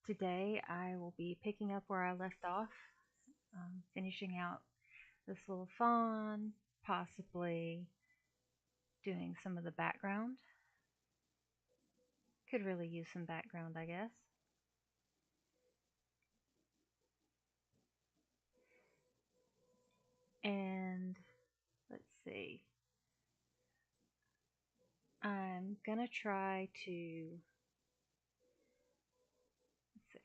Today I will be picking up where I left off, finishing out this little fawn, possibly doing some of the background. Could really use some background, I guess. And let's see. I'm gonna try to, let's see.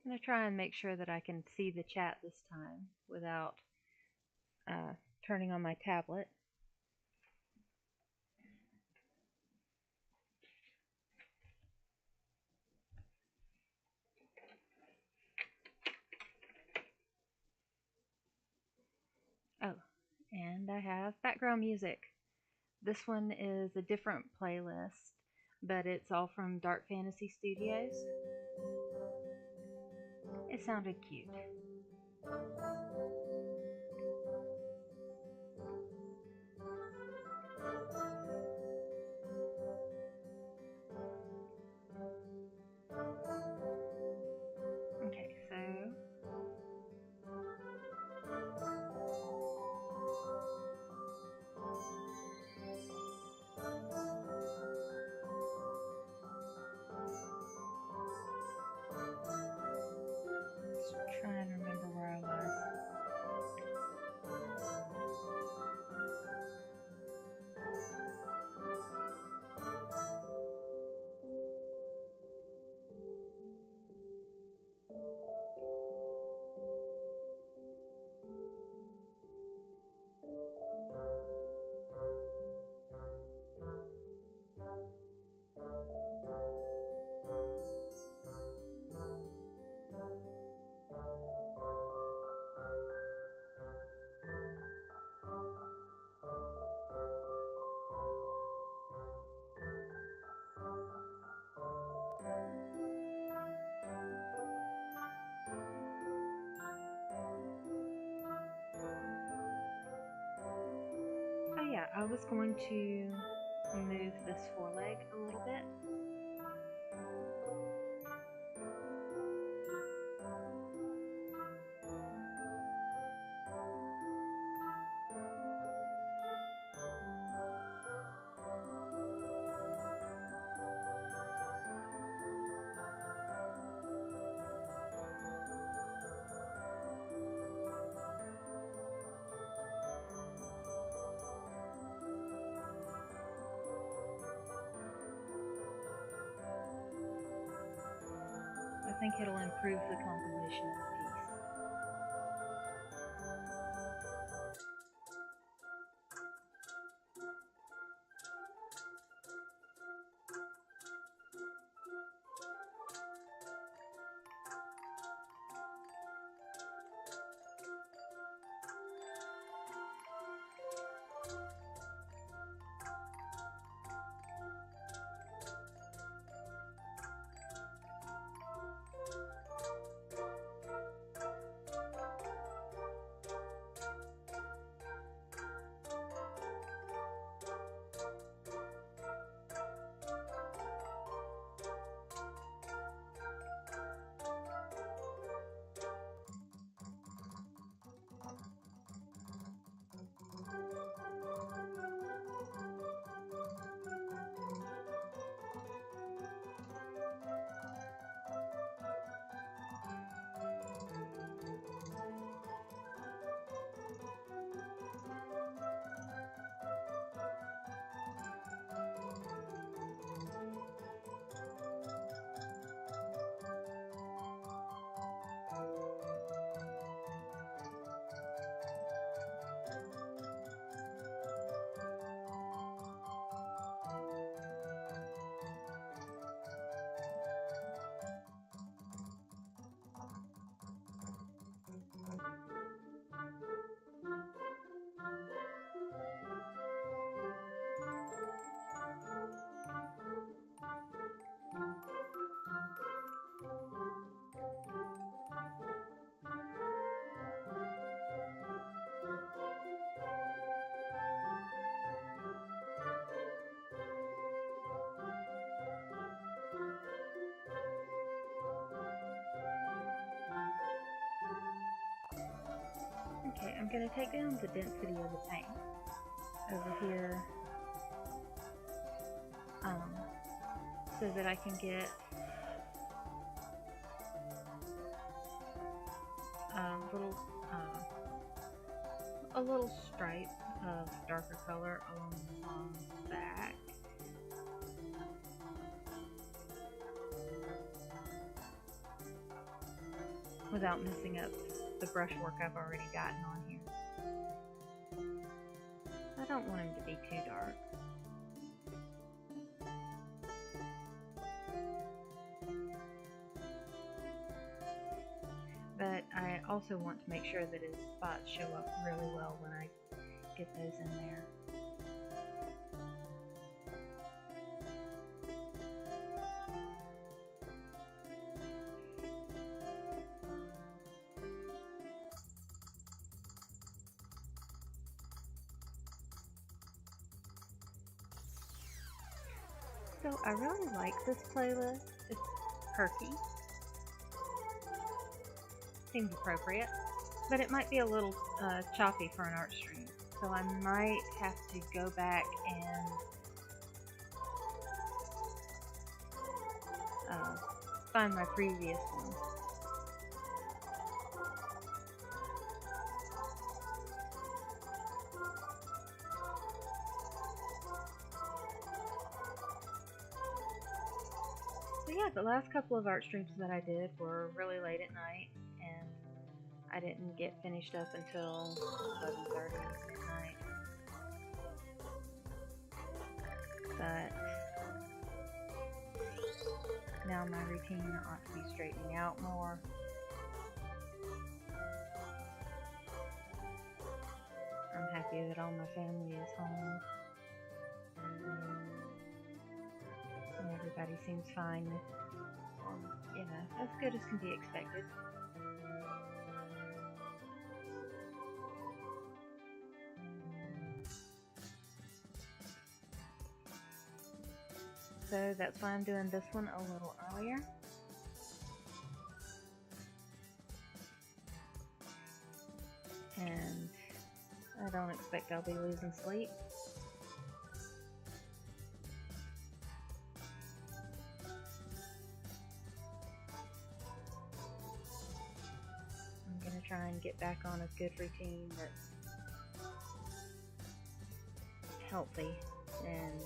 I'm gonna try and make sure that I can see the chat this time without turning on my tablet. Oh, and I have background music. This one is a different playlist, but it's all from Dark Fantasy Studios. It sounded cute. Okay, so just trying to remember where I was. Oh yeah, I was going to move this foreleg a little bit. I think it'll improve the composition of the piece. Okay, I'm going to take down the density of the paint over here so that I can get a little stripe of darker color along the back. Without messing up the brushwork I've already gotten on here. I don't want him to be too dark. But I also want to make sure that his spots show up really well when I get those in there. So I really like this playlist. It's perky. Seems appropriate. But it might be a little choppy for an art stream. So I might have to go back and find my previous one. So yeah, the last couple of art streams that I did were really late at night, and I didn't get finished up until 11:30 midnight. But now my routine ought to be straightening out more. I'm happy that all my family is home. And everybody seems fine, you know, as good as can be expected. So that's why I'm doing this one a little earlier. And I don't expect I'll be losing sleep. I'm going to try and get back on a good routine that's healthy and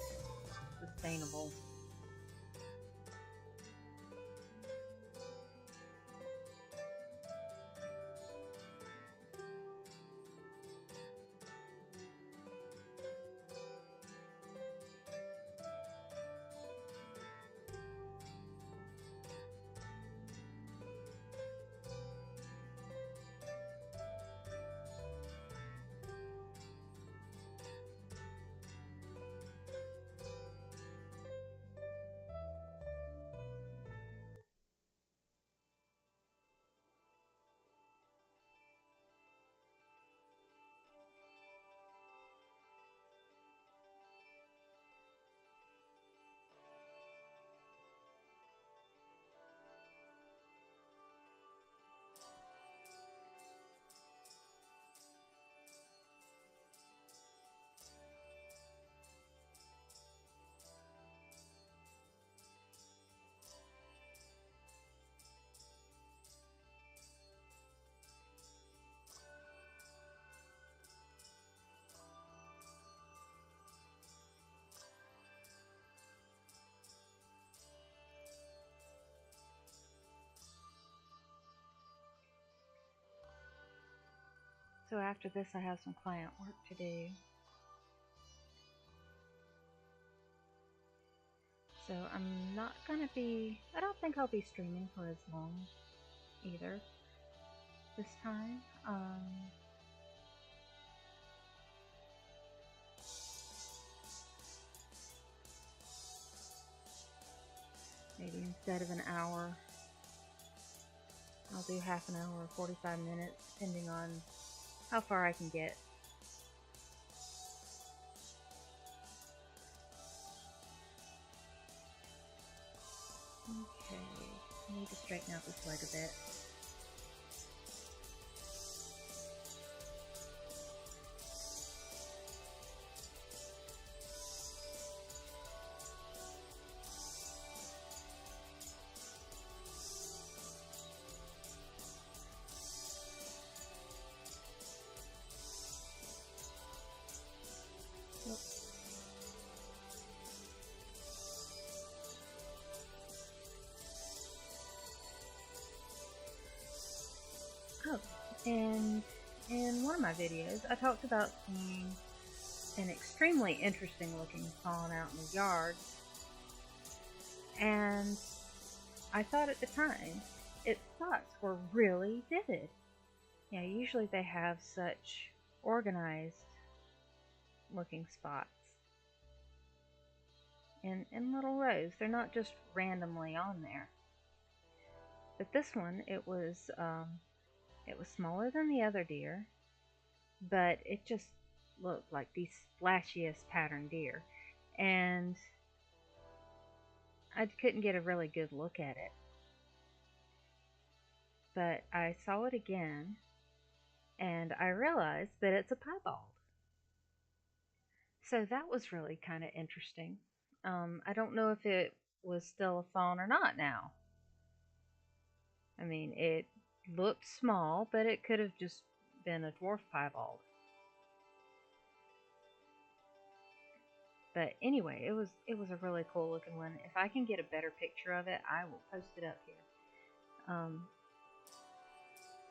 sustainable. So after this I have some client work to do. So I'm not gonna be, I don't think I'll be streaming for as long either this time. Maybe instead of an hour, I'll do half an hour or 45 minutes, depending on how far I can get. Okay, I need to straighten out this leg a bit. And in one of my videos, I talked about seeing an extremely interesting looking fawn out in the yard, and I thought at the time its spots were really vivid. Yeah, usually they have such organized looking spots in little rows. They're not just randomly on there. But this one, it was smaller than the other deer, but it just looked like the splashiest pattern deer, and I couldn't get a really good look at it. But I saw it again, and I realized that it's a piebald. So that was really kind of interesting. I don't know if it was still a fawn or not now. I mean, it looked small, but it could have just been a dwarf piebald. But anyway, it was a really cool looking one. If I can get a better picture of it, I will post it up here.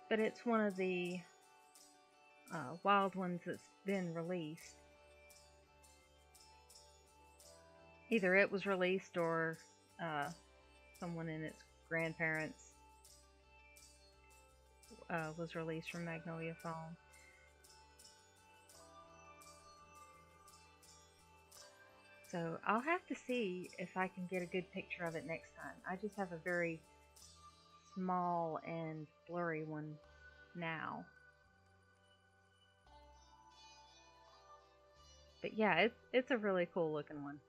But it's one of the wild ones that's been released. Either it was released or someone in its grandparents was released from Magnolia Fawn. So I'll have to see if I can get a good picture of it next time. I just have a very small and blurry one now. But yeah, it's a really cool looking one.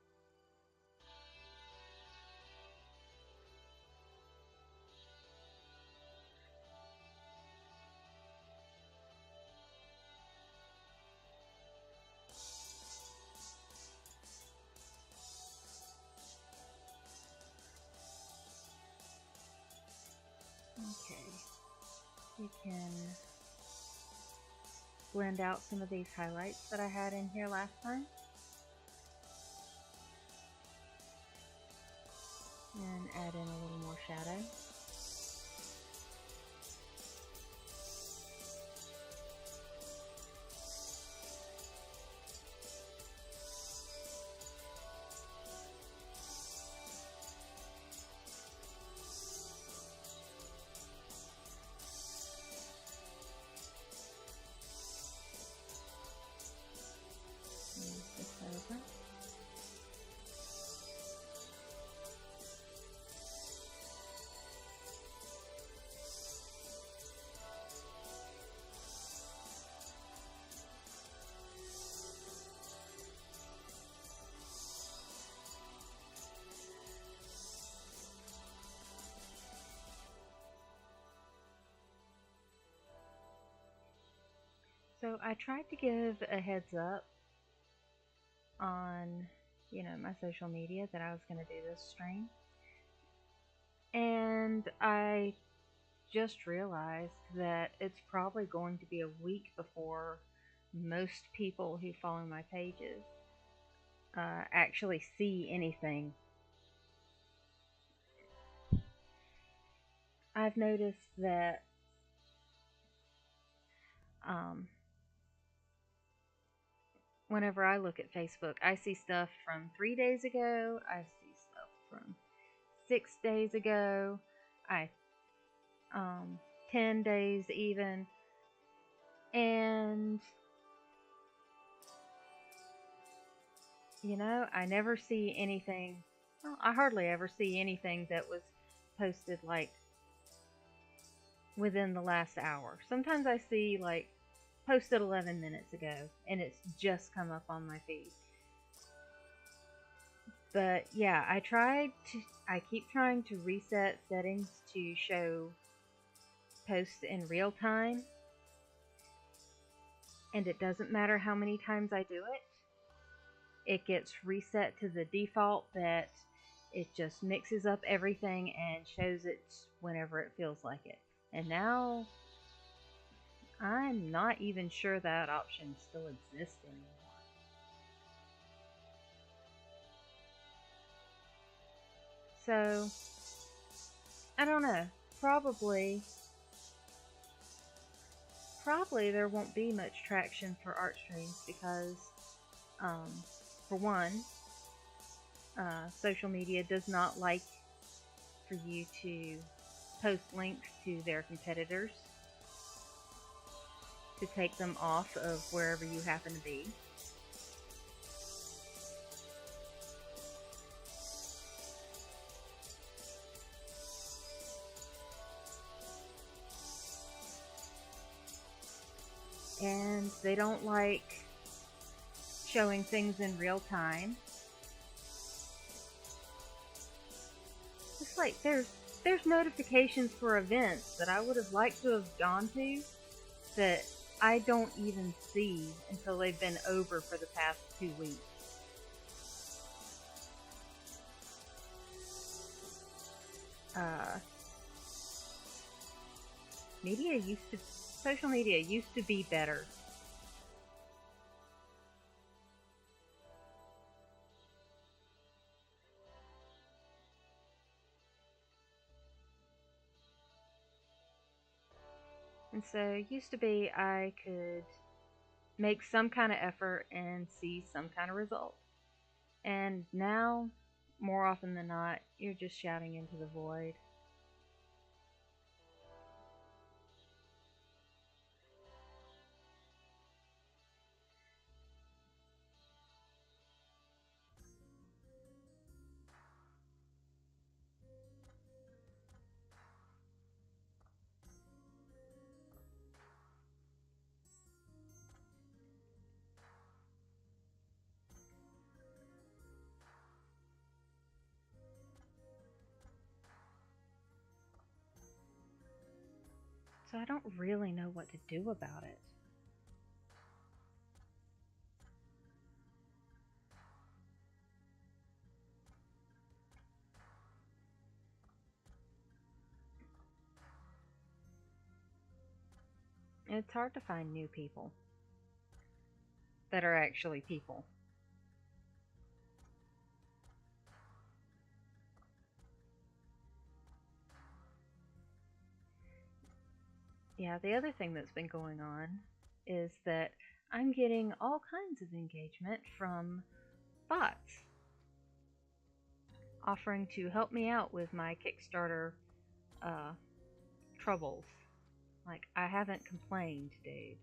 Okay, you can blend out some of these highlights that I had in here last time. And add in a little more shadow. Move this over. So I tried to give a heads up on, my social media that I was going to do this stream. And I just realized that it's probably going to be a week before most people who follow my pages actually see anything. I've noticed that whenever I look at Facebook, I see stuff from 3 days ago, I see stuff from 6 days ago, 10 days even, and I never see anything. Well, I hardly ever see anything that was posted like within the last hour. Sometimes I see like posted 11 minutes ago and it's just come up on my feed. But yeah, I keep trying to reset settings to show posts in real time, and it doesn't matter how many times I do it gets reset to the default that it just mixes up everything and shows it whenever it feels like it. And now I'm not even sure that option still exists anymore. So, I don't know. Probably probably there won't be much traction for art streams because, um, for one, social media does not like for you to post links to their competitors to take them off of wherever you happen to be. And they don't like showing things in real time. It's like there's notifications for events that I would have liked to have gone to that I don't even see until they've been over for the past 2 weeks. Uh, Social media used to be better. And so it used to be I could make some kind of effort and see some kind of result. And now, more often than not, you're just shouting into the void. So I don't really know what to do about it. It's hard to find new people that are actually people. Yeah, the other thing that's been going on is that I'm getting all kinds of engagement from bots offering to help me out with my Kickstarter uh, troubles. Like, I haven't complained, dude.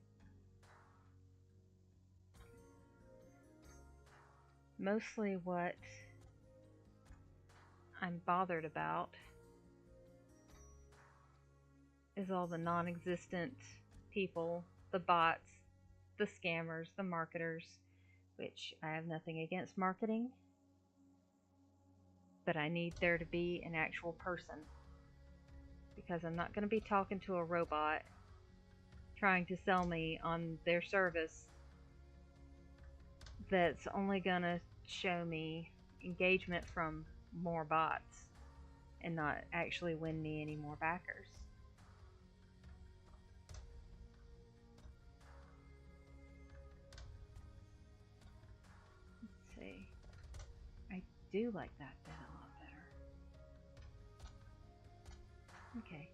Mostly what I'm bothered about is all the non existent people, the bots, the scammers, the marketers, which I have nothing against marketing, but I need there to be an actual person because I'm not going to be talking to a robot trying to sell me on their service that's only going to show me engagement from more bots and not actually win me any more backers. Let's see. I do like that bit a lot better. Okay.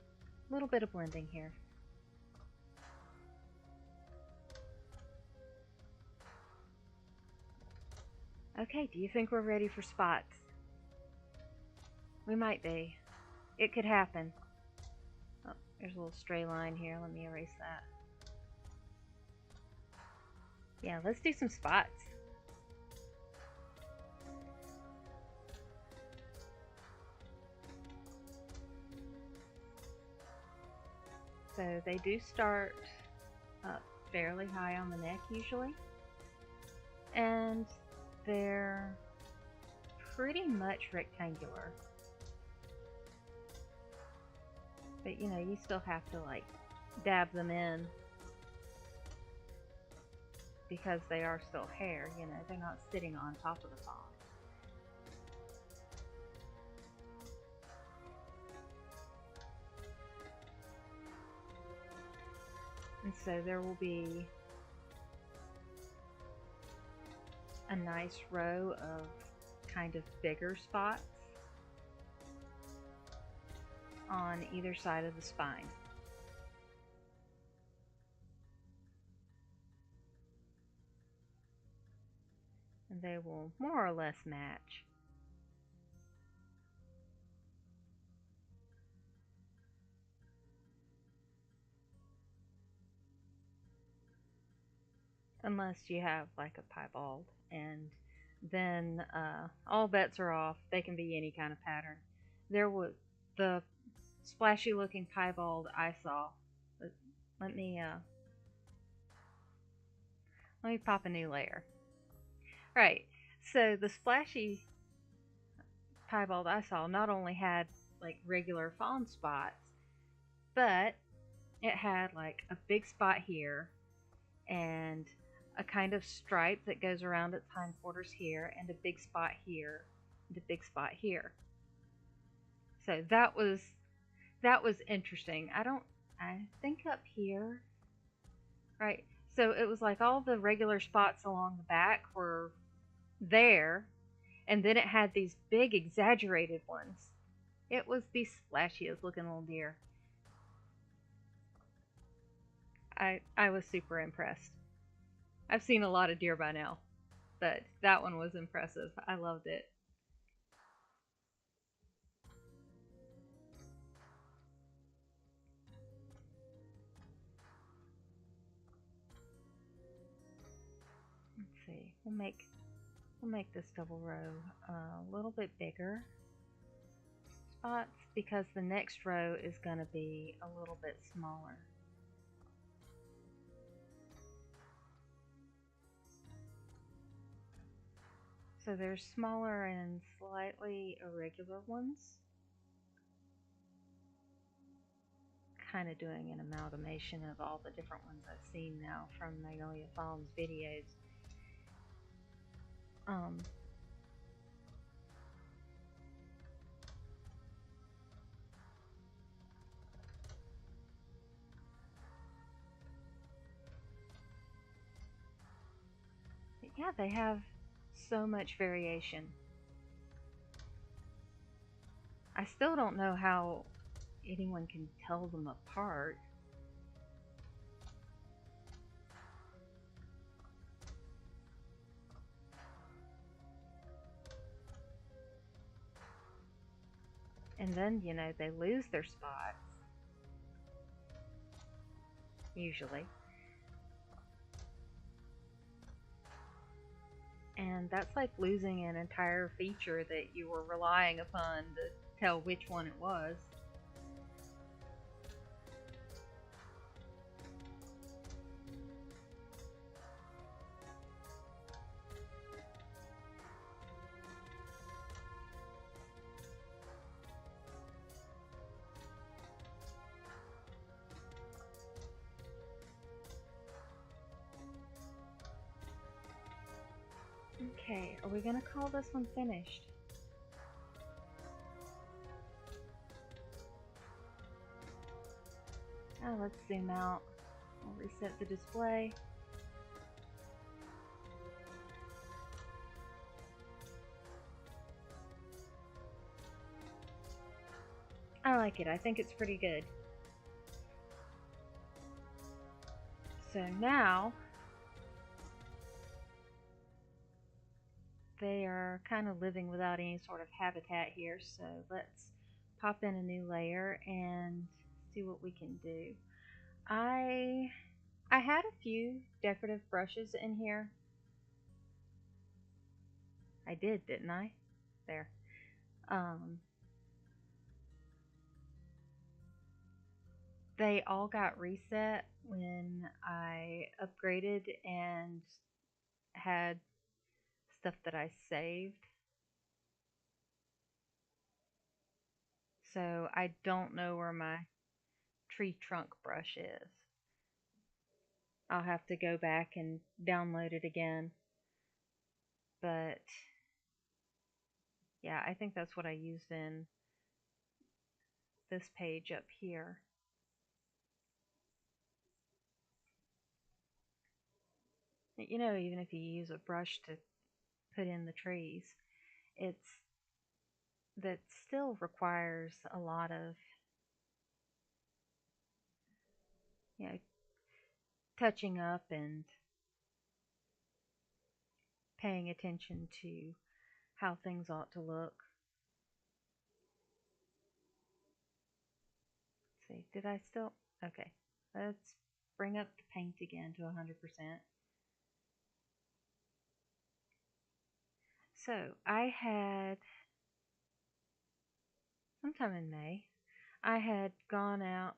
A little bit of blending here. Okay, do you think we're ready for spots? We might be. It could happen. Oh, there's a little stray line here. Let me erase that. Yeah, let's do some spots. So they do start up fairly high on the neck usually. And they're pretty much rectangular. But you know, you still have to like dab them in because they are still hair, you know, they're not sitting on top of the pod. And so there will be a nice row of kind of bigger spots on either side of the spine. and they will more or less match. Unless you have like a piebald, and then all bets are off. They can be any kind of pattern. There was the splashy looking piebald I saw. Let, let me let me pop a new layer. Right. So the splashy piebald I saw not only had like regular fawn spots, but it had like a big spot here and a kind of stripe that goes around its hindquarters here, and a big spot here, and a big spot here. So that was interesting. I think up here, right? So it was like all the regular spots along the back were there, and then it had these big exaggerated ones. It was the splashiest looking little deer. I was super impressed. I've seen a lot of deer by now, but that one was impressive. I loved it. Let's see. We'll make this double row a little bit bigger spots because the next row is going to be a little bit smaller. So there's smaller and slightly irregular ones. Kind of doing an amalgamation of all the different ones I've seen now from Magnolia Fall's videos. Um, but yeah, they have so much variation. I still don't know how anyone can tell them apart. And then, they lose their spots, usually. And that's like losing an entire feature that you were relying upon to tell which one it was. Okay, are we gonna call this one finished? Oh, let's zoom out. We'll reset the display. I like it. I think it's pretty good. So now they are kind of living without any sort of habitat here, so let's pop in a new layer and see what we can do. I had a few decorative brushes in here. I did, didn't I? There. Um, they all got reset when I upgraded and had stuff that I saved. So I don't know where my tree trunk brush is. I'll have to go back and download it again. But yeah, I think that's what I used in this page up here. Even if you use a brush to put in the trees, it's that still requires a lot of you know touching up and paying attention to how things ought to look. Let's see, did I still? Okay, let's bring up the paint again to 100%. So I had, sometime in May, I had gone out,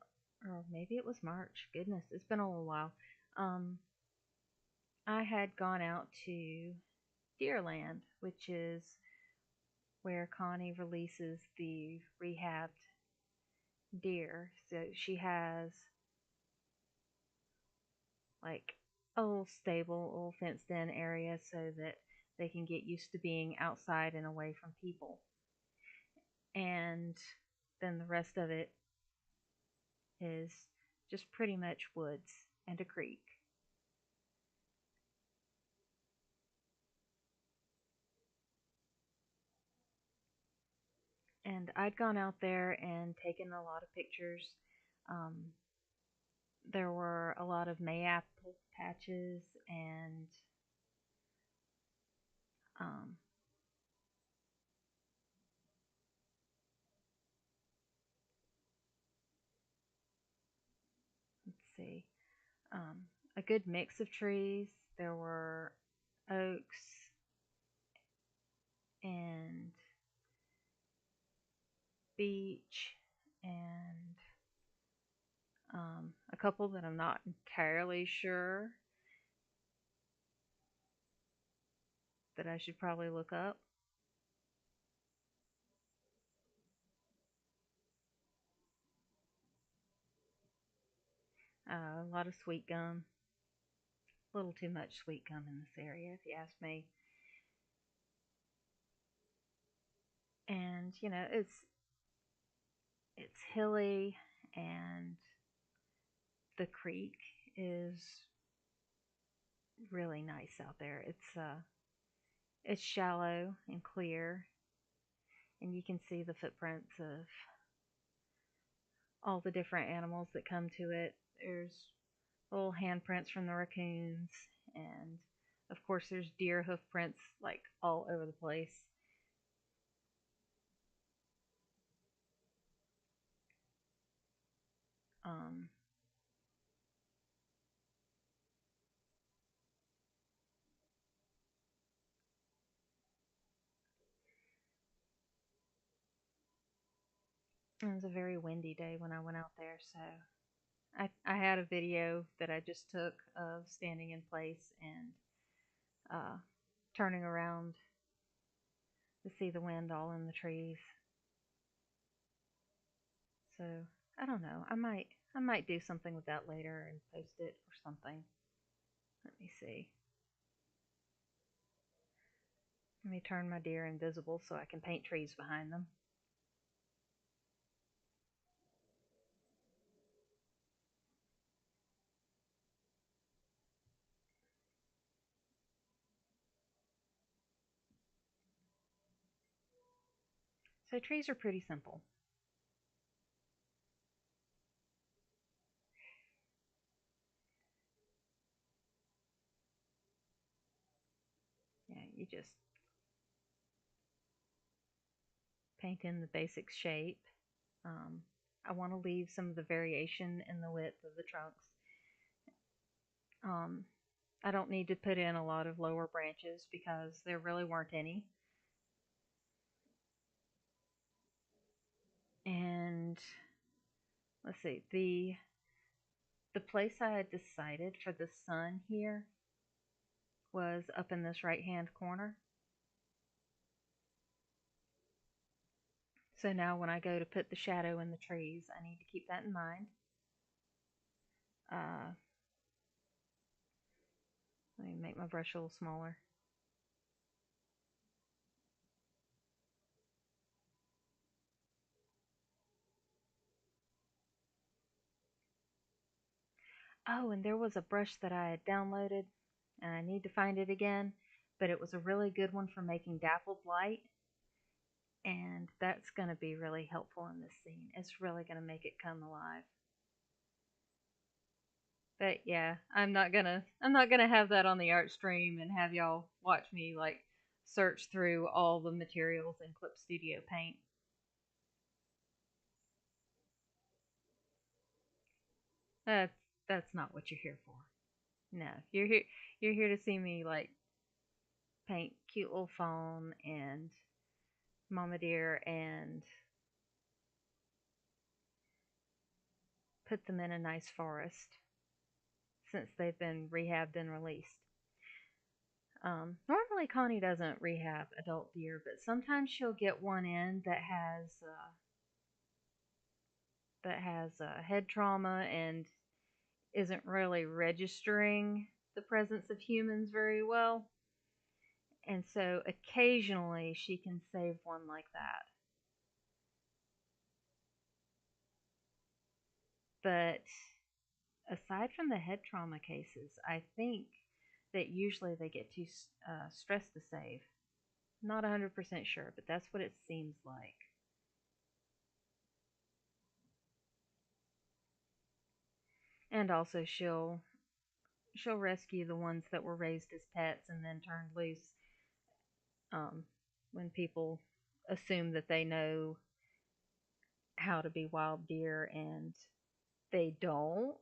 or maybe it was March. Goodness, it's been a little while. Um, I had gone out to Deerland, which is where Connie releases the rehabbed deer. So she has like a little stable, a little fenced in area so that they can get used to being outside and away from people. And then the rest of it is just pretty much woods and a creek. And I'd gone out there and taken a lot of pictures. Um, there were a lot of mayapple patches and um, let's see, um, a good mix of trees. There were oaks and beech and a couple that I'm not entirely sure that I should probably look up. A lot of sweet gum, a little too much sweet gum in this area, if you ask me. And it's hilly, and the creek is really nice out there. It's shallow and clear, and you can see the footprints of all the different animals that come to it. There's little handprints from the raccoons, and of course, there's deer hoof prints like all over the place. Um, it was a very windy day when I went out there, so I had a video that I just took of standing in place and uh, turning around to see the wind all in the trees. So I don't know. I might do something with that later and post it or something. Let me see. Let me turn my deer invisible so I can paint trees behind them. So trees are pretty simple. Yeah, you just paint in the basic shape. Um, I want to leave some of the variation in the width of the trunks. Um, I don't need to put in a lot of lower branches because there really weren't any. And let's see, the place I had decided for the sun here was up in this right hand corner. So now when I go to put the shadow in the trees, I need to keep that in mind. Uh, Let me make my brush a little smaller. Oh, and there was a brush that I had downloaded, and I need to find it again, but it was a really good one for making dappled light, and that's going to be really helpful in this scene. It's really going to make it come alive. But yeah, I'm not gonna have that on the art stream and have y'all watch me like search through all the materials in Clip Studio Paint. That's that's not what you're here for. No, you're here to see me like paint cute little fawn and mama deer and put them in a nice forest since they've been rehabbed and released. Normally Connie doesn't rehab adult deer, but sometimes she'll get one in that has head trauma and isn't really registering the presence of humans very well. And so occasionally she can save one like that. But aside from the head trauma cases, I think that usually they get too stressed to save. Not 100% sure, but that's what it seems like. And also she'll rescue the ones that were raised as pets and then turned loose um, when people assume that they know how to be wild deer and they don't,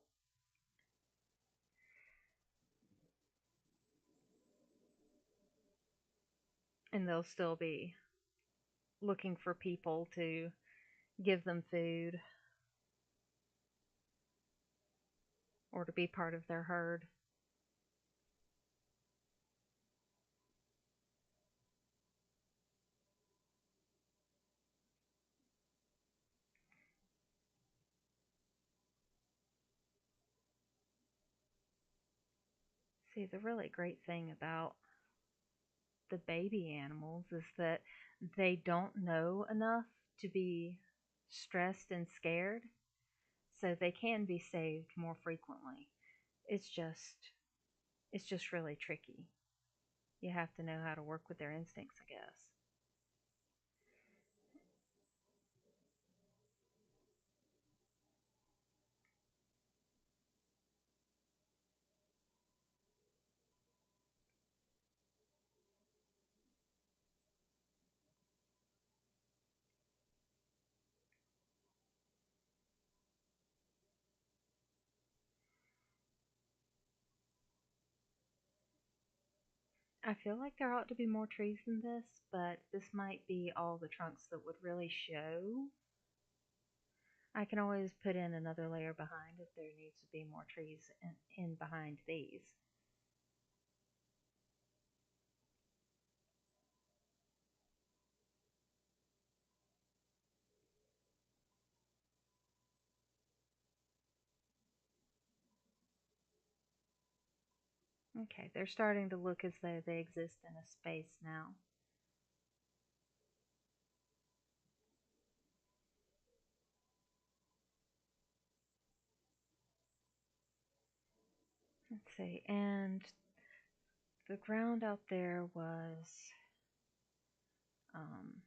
and they'll still be looking for people to give them food or to be part of their herd. See, the really great thing about the baby animals is that they don't know enough to be stressed and scared, so they can be saved more frequently. It's just it's just really tricky. You have to know how to work with their instincts, I guess. I feel like there ought to be more trees than this, but this might be all the trunks that would really show. I can always put in another layer behind if there needs to be more trees in behind these. Okay, they're starting to look as though they exist in a space now. Let's see, and the ground out there was um,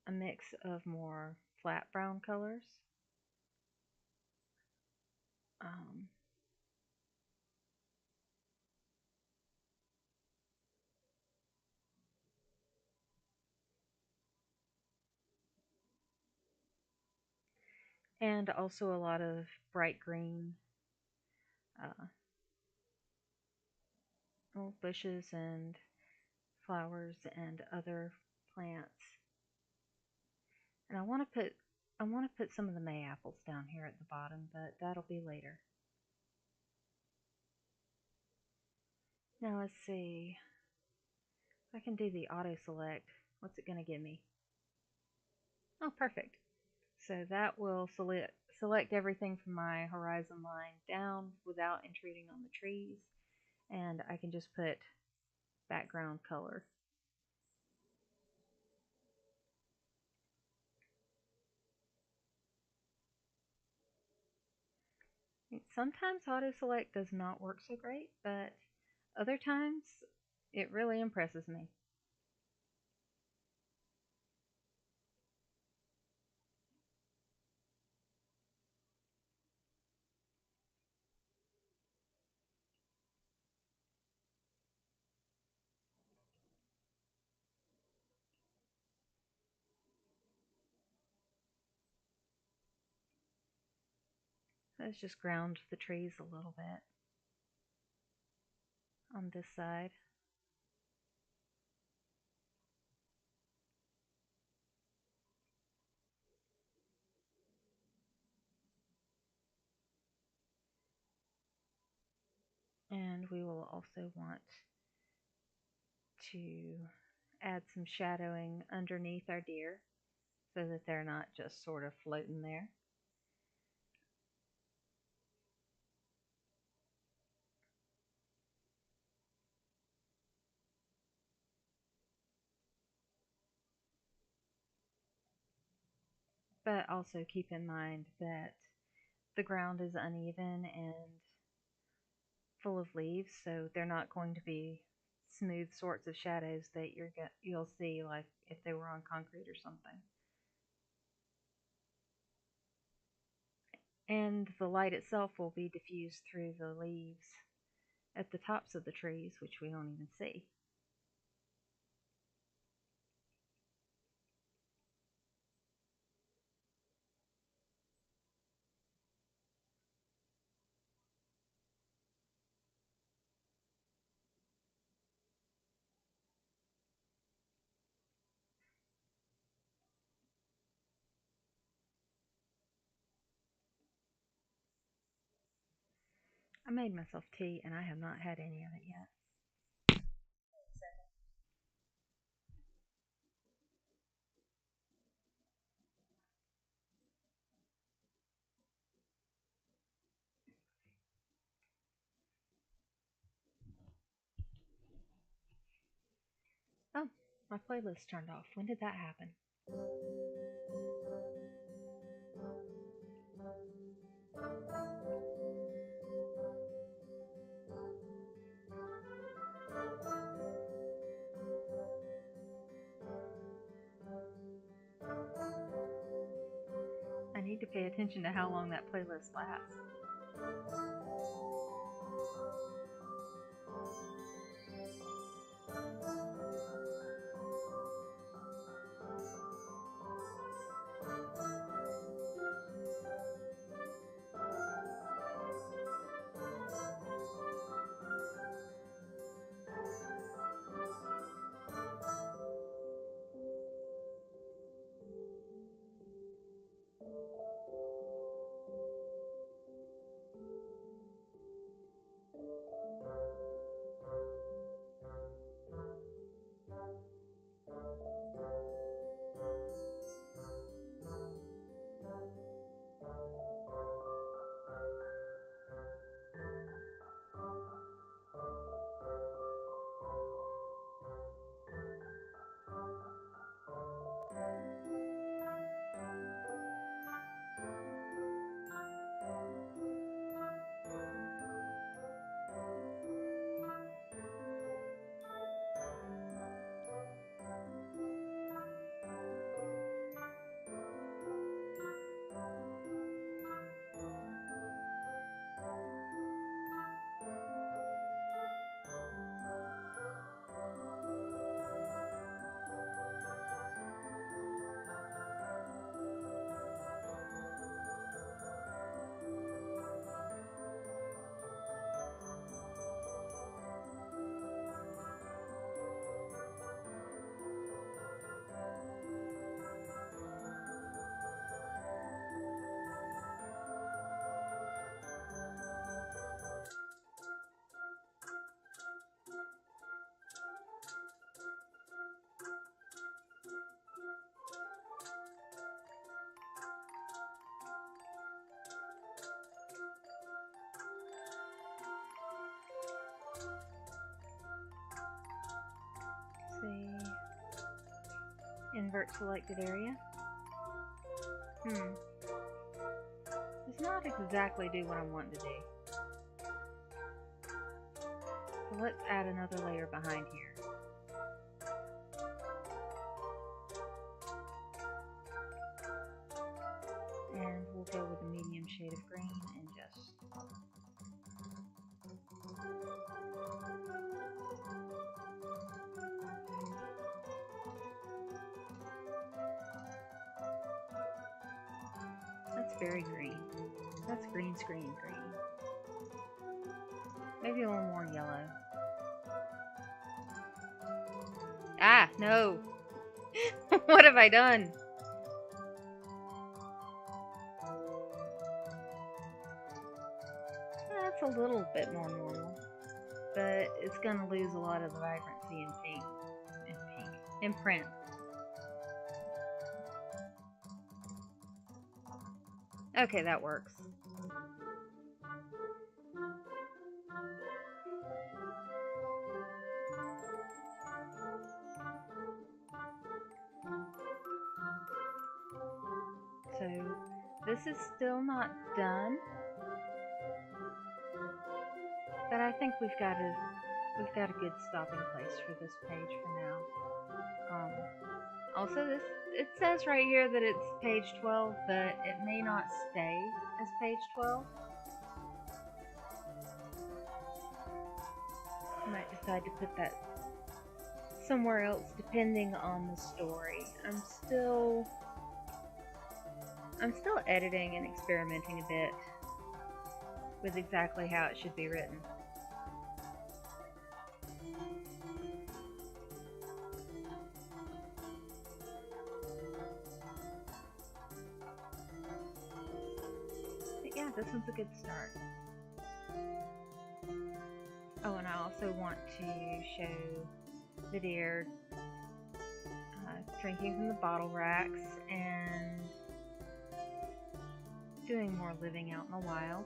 a mix of more flat brown colors. Um, and also a lot of bright green uh, bushes and flowers and other plants. And I want to put some of the May apples down here at the bottom, but that'll be later. Now let's see. If I can do the auto select, what's it going to give me? Oh, perfect. So that will select everything from my horizon line down without intruding on the trees. And I can just put background color. Sometimes auto select does not work so great, but other times it really impresses me. Let's just ground the trees a little bit on this side. And we will also want to add some shadowing underneath our deer so that they're not just sort of floating there. But also keep in mind that the ground is uneven and full of leaves, so they're not going to be smooth sorts of shadows that you'll see like if they were on concrete or something. And the light itself will be diffused through the leaves at the tops of the trees, which we don't even see. I made myself tea and I have not had any of it yet. Oh, my playlist turned off. When did that happen? I need to pay attention to how long that playlist lasts. See. Invert selected area. Does not exactly do what I want to do. So let's add another layer behind here. And we'll go with a medium shade of green and just that's very green. That's green screen green. Maybe a little more yellow. Ah, no! What have I done? That's a little bit more normal, but it's gonna lose a lot of the vibrancy in in print. Okay, that works. So this is still not done, but I think we've got a good stopping place for this page for now. Also, it says right here that it's page 12, but it may not stay as page 12. I might decide to put that somewhere else depending on the story. I'm still editing and experimenting a bit with exactly how it should be written. But yeah, this one's a good start. Oh, and I also want to show the deer drinking from the bottle racks and doing more living out in the wild.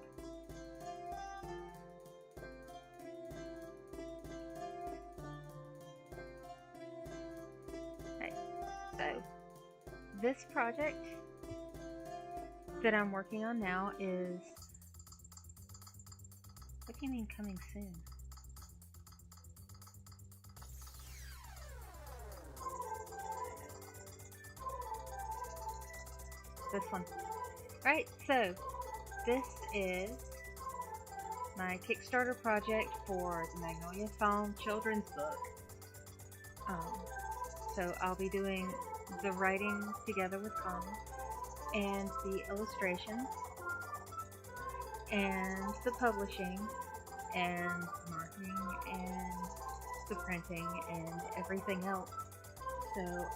Okay, so this project that I'm working on now is... What do you mean coming soon? This one. Alright, so this is my Kickstarter project for the Magnolia Fawn children's book. So I'll be doing the writing together with Connie, and the illustrations, and the publishing, and marketing, and the printing, and everything else. So,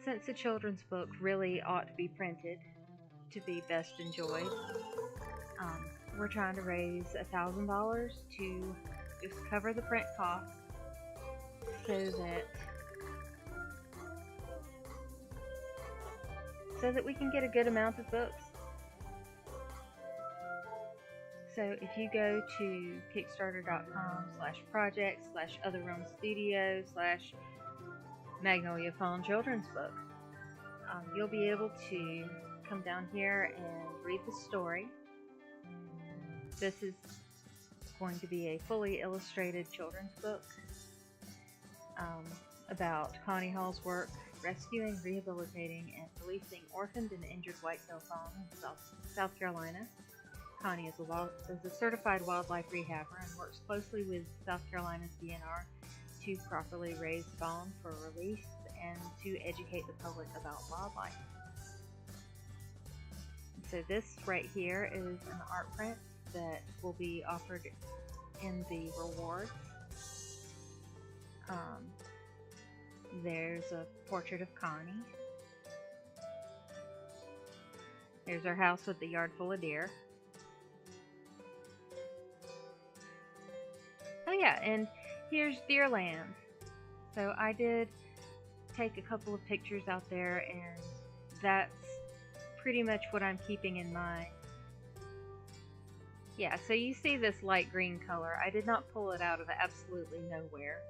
since the children's book really ought to be printed to be best enjoyed, we're trying to raise $1,000 to just cover the print costs, so that we can get a good amount of books. So if you go to kickstarter.com/project/OtherRealm Studio /Magnolia Fawn Children's Book, you'll be able to come down here and read the story. This is going to be a fully illustrated children's book about Connie Hall's work rescuing, rehabilitating, and releasing orphaned and injured whitetail fawn in South Carolina. Connie is a certified wildlife rehabber and works closely with South Carolina's DNR to properly raise fawn for release and to educate the public about wildlife. So this right here is an art print that will be offered in the rewards. There's a portrait of Connie. There's our house with the yard full of deer. Oh yeah, and here's Deerland. So I did take a couple of pictures out there, and that's pretty much what I'm keeping in mind. Yeah, so you see this light green color. I did not pull it out of absolutely nowhere.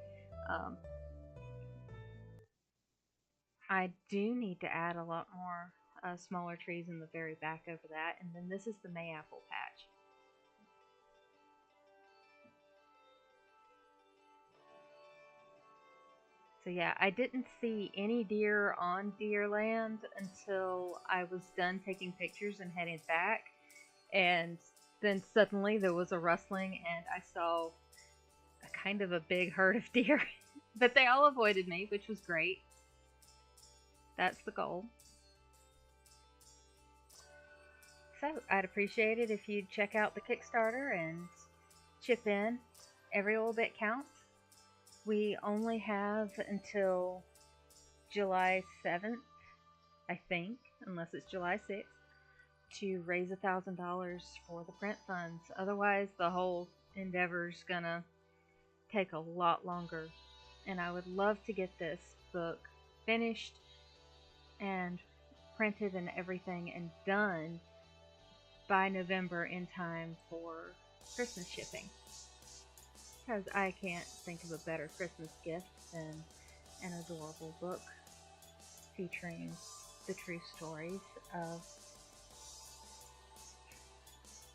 I do need to add a lot more smaller trees in the very back over that, and then this is the mayapple patch. So yeah, I didn't see any deer on Deerland until I was done taking pictures and headed back, and then suddenly there was a rustling and I saw a kind of a big herd of deer, but they all avoided me, which was great. That's the goal. So I'd appreciate it if you'd check out the Kickstarter and chip in. Every little bit counts. We only have until July 7th, I think, unless it's July 6th, to raise $1,000 for the print funds. Otherwise, the whole endeavor's gonna take a lot longer. And I would love to get this book finished and printed and everything and done by November in time for Christmas shipping. Because I can't think of a better Christmas gift than an adorable book featuring the true stories of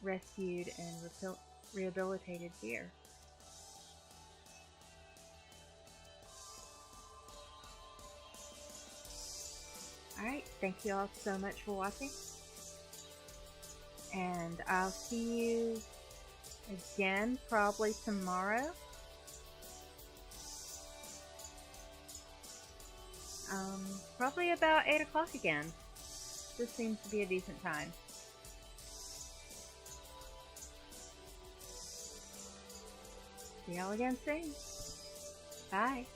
rescued and rehabilitated deer. Alright, thank you all so much for watching, and I'll see you again probably tomorrow. Probably about 8 o'clock again. This seems to be a decent time. See y'all again soon. Bye.